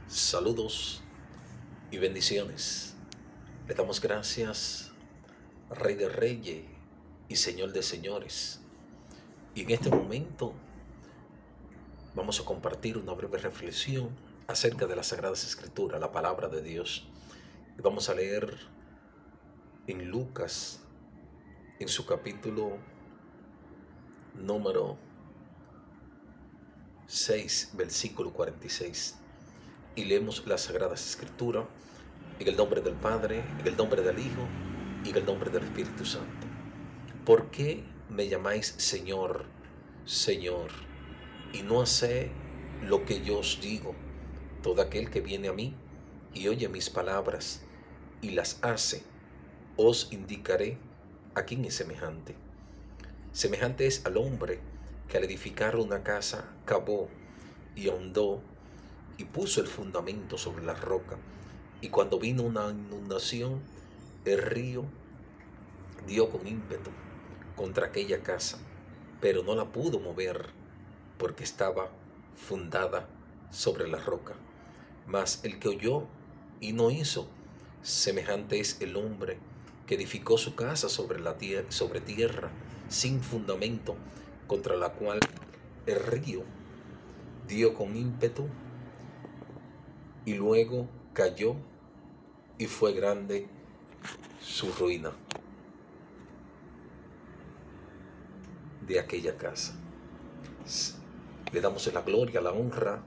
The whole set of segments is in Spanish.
Saludos y bendiciones. Le damos gracias, Rey de Reyes y Señor de Señores. Y en este momento vamos a compartir una breve reflexión acerca de las Sagradas Escrituras, la palabra de Dios. Y vamos a leer en Lucas, en su capítulo número 6, versículo 46. Y leemos las Sagradas Escrituras en el nombre del Padre, en el nombre del Hijo y en el nombre del Espíritu Santo. ¿Por qué me llamáis Señor, Señor, y no hacéis lo que yo os digo? Todo aquel que viene a mí y oye mis palabras y las hace, os indicaré a quién es semejante. Semejante es al hombre que al edificar una casa cavó y ahondó y puso el fundamento sobre la roca. Y cuando vino una inundación, el río dio con ímpetu contra aquella casa, pero no la pudo mover porque estaba fundada sobre la roca. Mas el que oyó y no hizo, semejante es el hombre que edificó su casa sobre tierra sin fundamento, contra la cual el río dio con ímpetu y luego cayó, y fue grande su ruina de aquella casa. Le damos la gloria, la honra,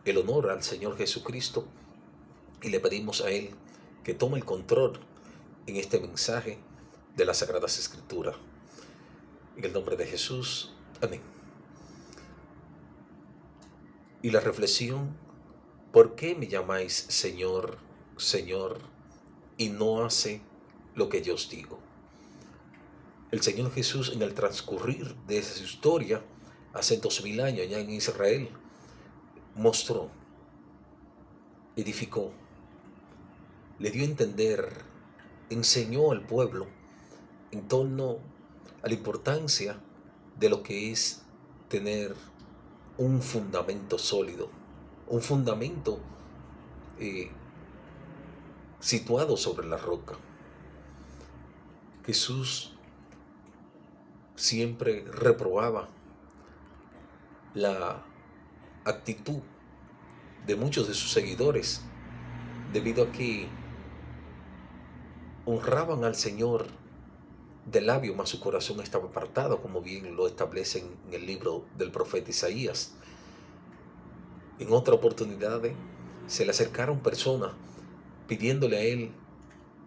el honor al Señor Jesucristo y le pedimos a Él que tome el control en este mensaje de las Sagradas Escrituras. En el nombre de Jesús, amén. Y la reflexión: ¿por qué me llamáis Señor, Señor, y no hace lo que yo os digo? El Señor Jesús, en el transcurrir de esa historia, hace 2000 años ya en Israel, mostró, edificó, le dio a entender, enseñó al pueblo en torno a la importancia de lo que es tener un fundamento sólido, un fundamento situado sobre la roca. Jesús siempre reprobaba la actitud de muchos de sus seguidores, debido a que honraban al Señor de labio, mas su corazón estaba apartado, como bien lo establece en el libro del profeta Isaías. En otra oportunidad se le acercaron personas pidiéndole a él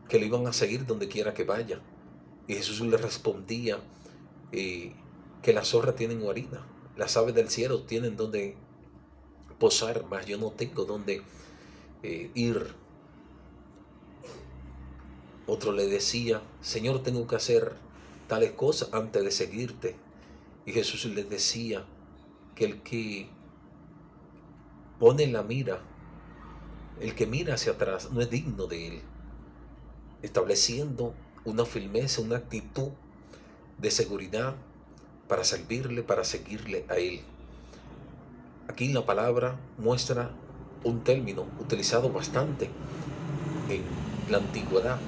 que lo iban a seguir donde quiera que vaya, y Jesús le respondía que las zorras tienen guarida, las aves del cielo tienen donde posar, mas yo no tengo donde ir. Otro le decía: Señor, tengo que hacer tales cosas antes de seguirte. Y Jesús les decía que el que pone la mira, el que mira hacia atrás, no es digno de él, estableciendo una firmeza, una actitud de seguridad para servirle, para seguirle a él. Aquí la palabra muestra un término utilizado bastante en la antigüedad: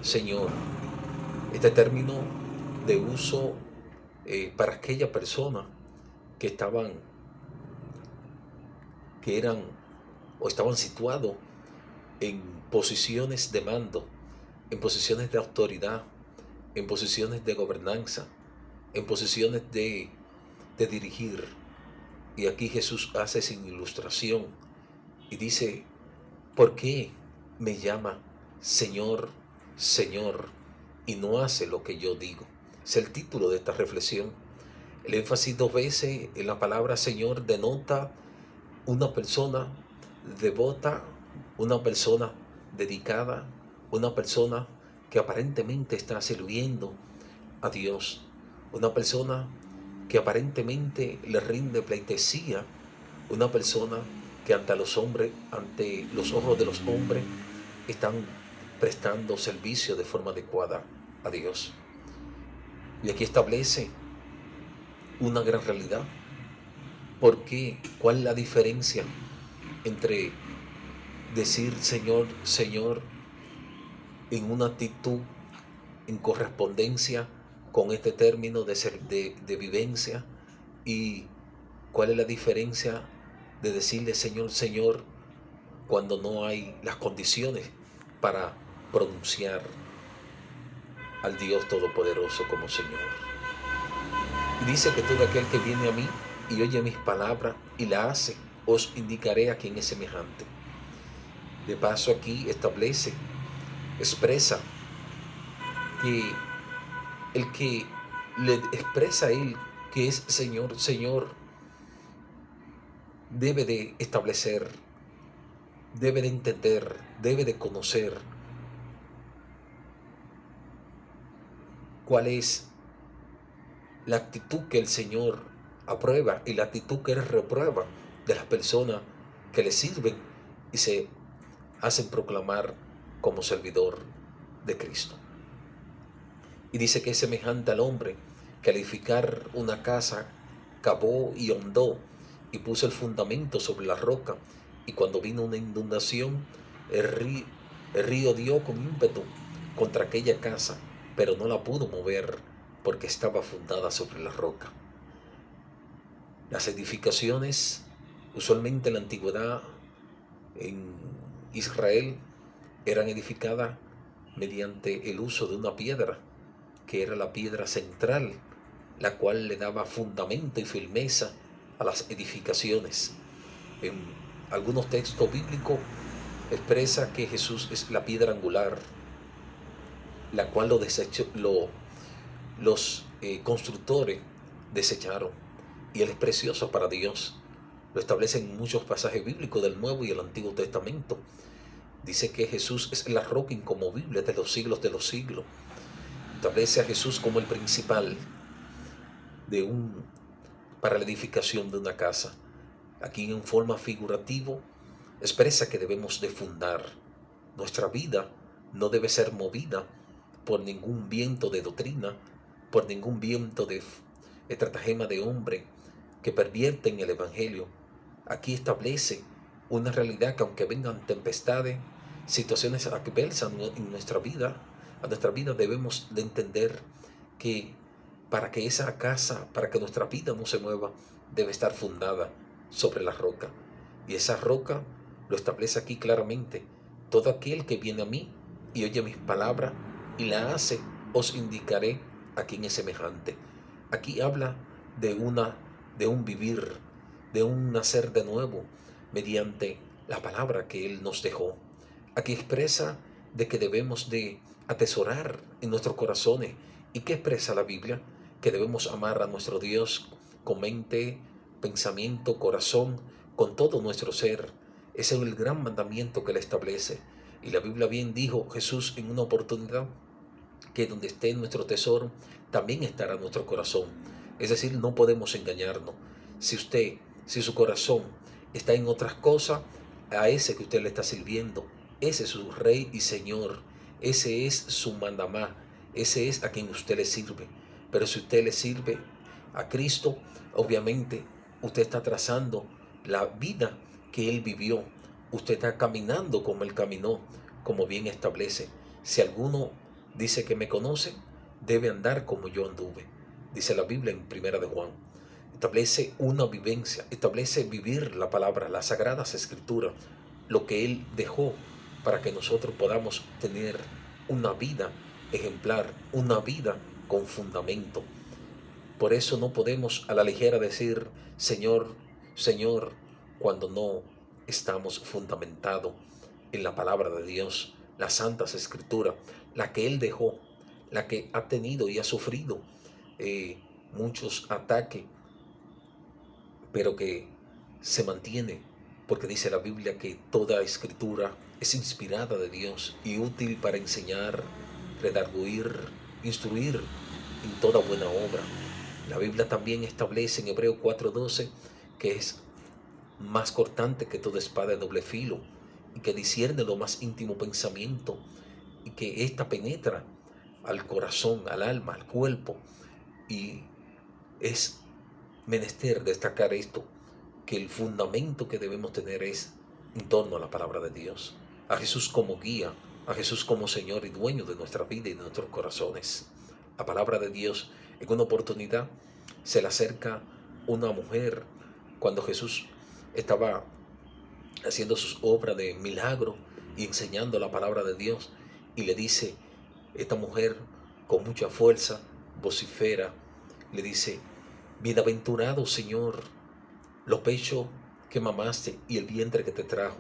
Señor. Este término de uso para aquella persona que eran o estaban situados en posiciones de mando, en posiciones de autoridad, en posiciones de gobernanza, en posiciones de dirigir. Y aquí Jesús hace sin ilustración y dice: ¿por qué me llama Señor, Señor, y no hace lo que yo digo? Es el título de esta reflexión. El énfasis 2 veces en la palabra Señor denota una persona devota, una persona dedicada, una persona que aparentemente está sirviendo a Dios, una persona que aparentemente le rinde pleitesía, una persona que ante los ojos de los hombres, están prestando servicio de forma adecuada a Dios. Y aquí establece una gran realidad. ¿Por qué? ¿Cuál es la diferencia entre decir Señor, Señor, en una actitud en correspondencia con este término de vivencia? ¿Y cuál es la diferencia de decirle Señor, Señor cuando no hay las condiciones para pronunciar al Dios Todopoderoso como Señor? Y dice que todo aquel que viene a mí y oye mis palabras y la hace, os indicaré a quién es semejante. De paso aquí establece, expresa que el que le expresa a él que es Señor, Señor, debe de establecer, debe de entender, debe de conocer cuál es la actitud que el Señor aprueba y la actitud que Él reprueba de las personas que le sirven y se hacen proclamar como servidor de Cristo. Y dice que es semejante al hombre que al edificar una casa cavó y hondó y puso el fundamento sobre la roca, y cuando vino una inundación, el río dio con ímpetu contra aquella casa, pero no la pudo mover porque estaba fundada sobre la roca. Las edificaciones, usualmente en la antigüedad en Israel, eran edificadas mediante el uso de una piedra, que era la piedra central, la cual le daba fundamento y firmeza a las edificaciones. En algunos textos bíblicos expresa que Jesús es la piedra angular, la cual los constructores desecharon, y Él es precioso para Dios. Lo establecen muchos pasajes bíblicos del Nuevo y el Antiguo Testamento. Dice que Jesús es la roca inconmovible de los siglos. Establece a Jesús como el principal para la edificación de una casa. Aquí en forma figurativa expresa que debemos de fundar. Nuestra vida no debe ser movida por ningún viento de doctrina, por ningún viento de estratagema de hombre que pervierte en el Evangelio. Aquí establece una realidad que aunque vengan tempestades, situaciones adversas en nuestra vida, a nuestra vida debemos de entender que para que esa casa, para que nuestra vida no se mueva, debe estar fundada sobre la roca. Y esa roca lo establece aquí claramente. Todo aquel que viene a mí y oye mis palabras y la hace, os indicaré a quién es semejante. Aquí habla de un vivir, de un nacer de nuevo mediante la palabra que Él nos dejó. Aquí expresa de que debemos de atesorar en nuestros corazones. ¿Y qué expresa la Biblia? Que debemos amar a nuestro Dios con mente, pensamiento, corazón, con todo nuestro ser. Ese es el gran mandamiento que Él establece. Y la Biblia bien dijo Jesús en una oportunidad que donde esté nuestro tesoro, también estará nuestro corazón. Es decir, no podemos engañarnos. Si su corazón está en otras cosas, a ese que usted le está sirviendo, ese es su rey y señor, ese es su mandamá, ese es a quien usted le sirve. Pero si usted le sirve a Cristo, obviamente usted está trazando la vida que Él vivió. Usted está caminando como Él caminó, como bien establece. Si alguno dice que me conoce, debe andar como yo anduve. Dice la Biblia en Primera de Juan. Establece una vivencia, establece vivir la palabra, las sagradas escrituras, lo que Él dejó para que nosotros podamos tener una vida ejemplar, una vida con fundamento. Por eso no podemos a la ligera decir Señor, Señor, cuando no estamos fundamentados en la palabra de Dios, las santas escrituras, la que Él dejó, la que ha tenido y ha sufrido muchos ataques, pero que se mantiene, porque dice la Biblia que toda escritura es inspirada de Dios y útil para enseñar, redarguir, instruir en toda buena obra. La Biblia también establece en Hebreos 4:12 que es más cortante que toda espada de doble filo y que discierne lo más íntimo pensamiento, y que ésta penetra al corazón, al alma, al cuerpo. Y es menester destacar esto, que el fundamento que debemos tener es en torno a la palabra de Dios, a Jesús como guía, a Jesús como Señor y dueño de nuestra vida y de nuestros corazones. La palabra de Dios, en una oportunidad, se le acerca una mujer cuando Jesús estaba haciendo sus obras de milagro y enseñando la palabra de Dios, y le dice, esta mujer con mucha fuerza vocifera, le dice, bienaventurado Señor, los pechos que mamaste y el vientre que te trajo.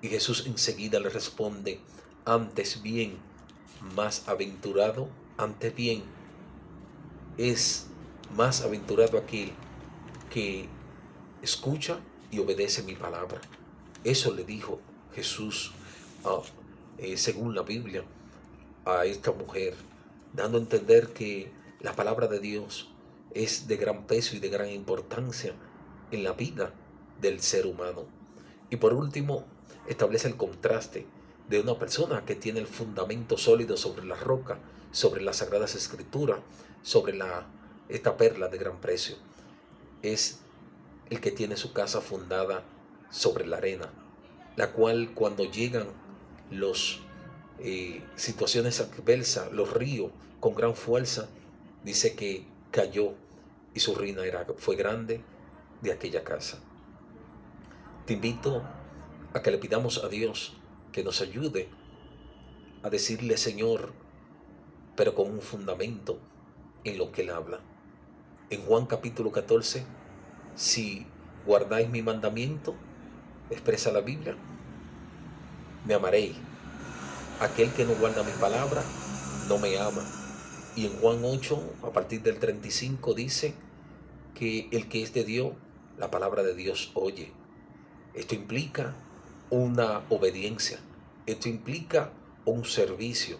Y Jesús enseguida le responde, antes bien, más aventurado, antes bien, es más aventurado aquel que escucha y obedece mi palabra. Eso le dijo Jesús, según la Biblia, a esta mujer, dando a entender que la palabra de Dios es de gran peso y de gran importancia en la vida del ser humano. Y por último, establece el contraste de una persona que tiene el fundamento sólido sobre la roca, sobre las Sagradas Escrituras, sobre esta perla de gran precio. Es el que tiene su casa fundada sobre la arena, la cual cuando llegan los situaciones adversas, los ríos con gran fuerza, dice que cayó y su ruina fue grande de aquella casa. Te invito a que le pidamos a Dios que nos ayude a decirle Señor, pero con un fundamento en lo que Él habla. En Juan capítulo 14, si guardáis mi mandamiento, expresa la Biblia, me amaréis. Aquel que no guarda mi palabra no me ama. Y en Juan 8, a partir del 35, dice que el que es de Dios, la palabra de Dios oye. Esto implica una obediencia, esto implica un servicio,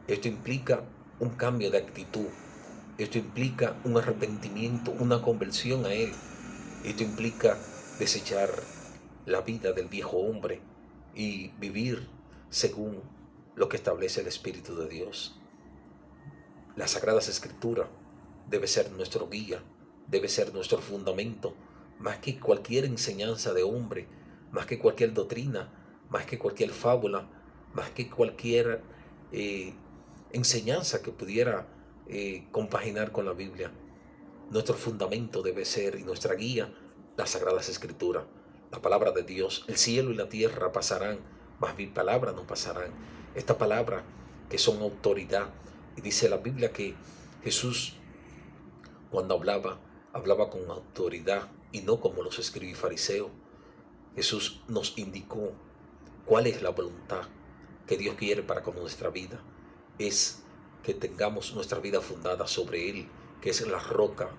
esto implica un cambio de actitud, esto implica un arrepentimiento, una conversión a Él. Esto implica desechar la vida del viejo hombre y vivir según lo que establece el Espíritu de Dios. Las Sagradas Escrituras debe ser nuestro guía, debe ser nuestro fundamento, más que cualquier enseñanza de hombre, más que cualquier doctrina, más que cualquier fábula, más que cualquier enseñanza que pudiera compaginar con la Biblia. Nuestro fundamento debe ser y nuestra guía, las Sagradas Escrituras, la palabra de Dios. El cielo y la tierra pasarán, mas mi palabra no pasarán. Esta palabra que son autoridad. Y dice la Biblia que Jesús, cuando hablaba con autoridad y no como los escribas y fariseos. Jesús nos indicó cuál es la voluntad que Dios quiere para con nuestra vida. Es que tengamos nuestra vida fundada sobre Él, que es la roca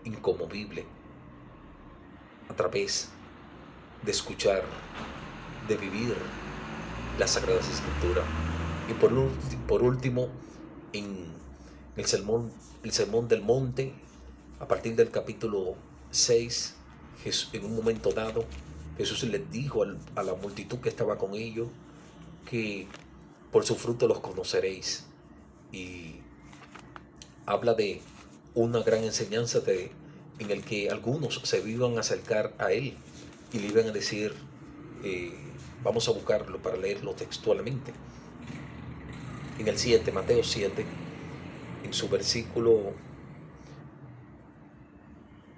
inconmovible, a través de escuchar, de vivir las Sagradas Escrituras. Y por último, en el sermón del monte, a partir del capítulo 6, en un momento dado, Jesús les dijo a la multitud que estaba con ellos que por su fruto los conoceréis. Y habla de una gran enseñanza en el que algunos se iban a acercar a Él y le iban a decir, vamos a buscarlo para leerlo textualmente. En el 7, Mateo 7, en su versículo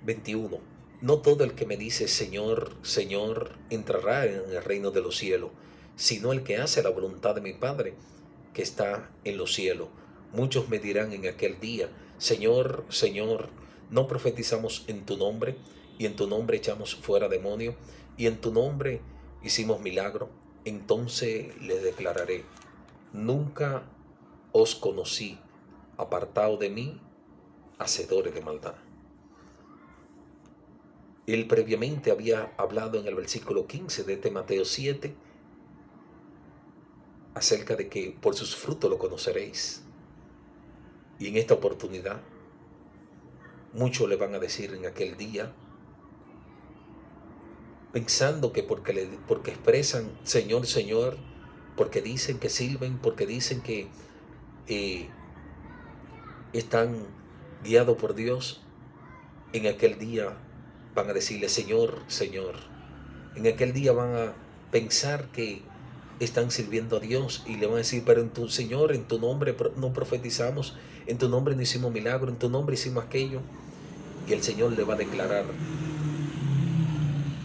21, no todo el que me dice Señor, Señor, entrará en el reino de los cielos, sino el que hace la voluntad de mi Padre que está en los cielos. Muchos me dirán en aquel día, Señor, Señor, ¿no profetizamos en tu nombre? Y en tu nombre echamos fuera demonios, y en tu nombre hicimos milagro. Entonces les declararé, nunca os conocí, apartado de mí, hacedores de maldad. Él previamente había hablado en el versículo 15 de este Mateo 7 acerca de que por sus frutos lo conoceréis. Y en esta oportunidad, muchos le van a decir en aquel día, pensando que porque expresan Señor, Señor, porque dicen que sirven, porque dicen que están guiados por Dios, en aquel día van a decirle Señor, Señor. En aquel día van a pensar que están sirviendo a Dios y le van a decir, pero en tu Señor, en tu nombre no profetizamos, en tu nombre no hicimos milagro, en tu nombre hicimos aquello. Y el Señor le va a declarar,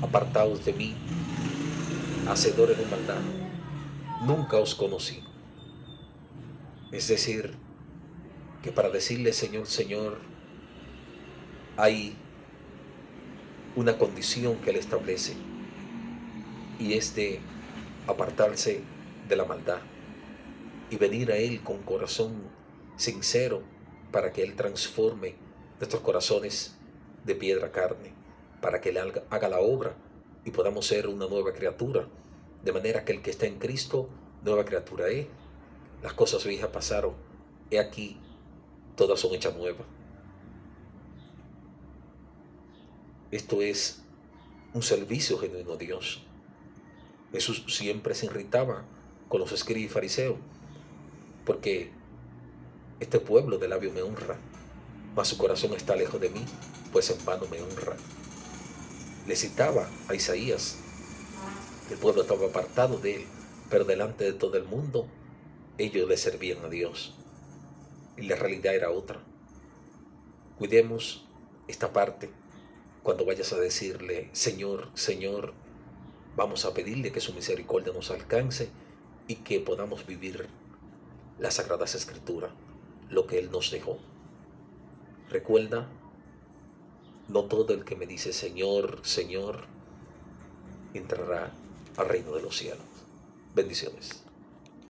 apartaos de mí, hacedores de maldad, nunca os conocí. Es decir, que para decirle Señor, Señor, hay una condición que Él establece, y es de apartarse de la maldad y venir a Él con corazón sincero para que Él transforme nuestros corazones de piedra a carne, para que Él haga la obra y podamos ser una nueva criatura, de manera que el que está en Cristo, nueva criatura es. Las cosas viejas pasaron, he aquí, todas son hechas nuevas. Esto es un servicio genuino a Dios. Jesús siempre se irritaba con los escribas y fariseos, porque este pueblo de labio me honra, mas su corazón está lejos de mí, pues en vano me honra. Le citaba a Isaías, el pueblo estaba apartado de él, pero delante de todo el mundo ellos le servían a Dios, y la realidad era otra. Cuidemos esta parte. Cuando vayas a decirle, Señor, Señor, vamos a pedirle que su misericordia nos alcance y que podamos vivir las Sagradas Escrituras, lo que Él nos dejó. Recuerda, no todo el que me dice Señor, Señor, entrará al reino de los cielos. Bendiciones.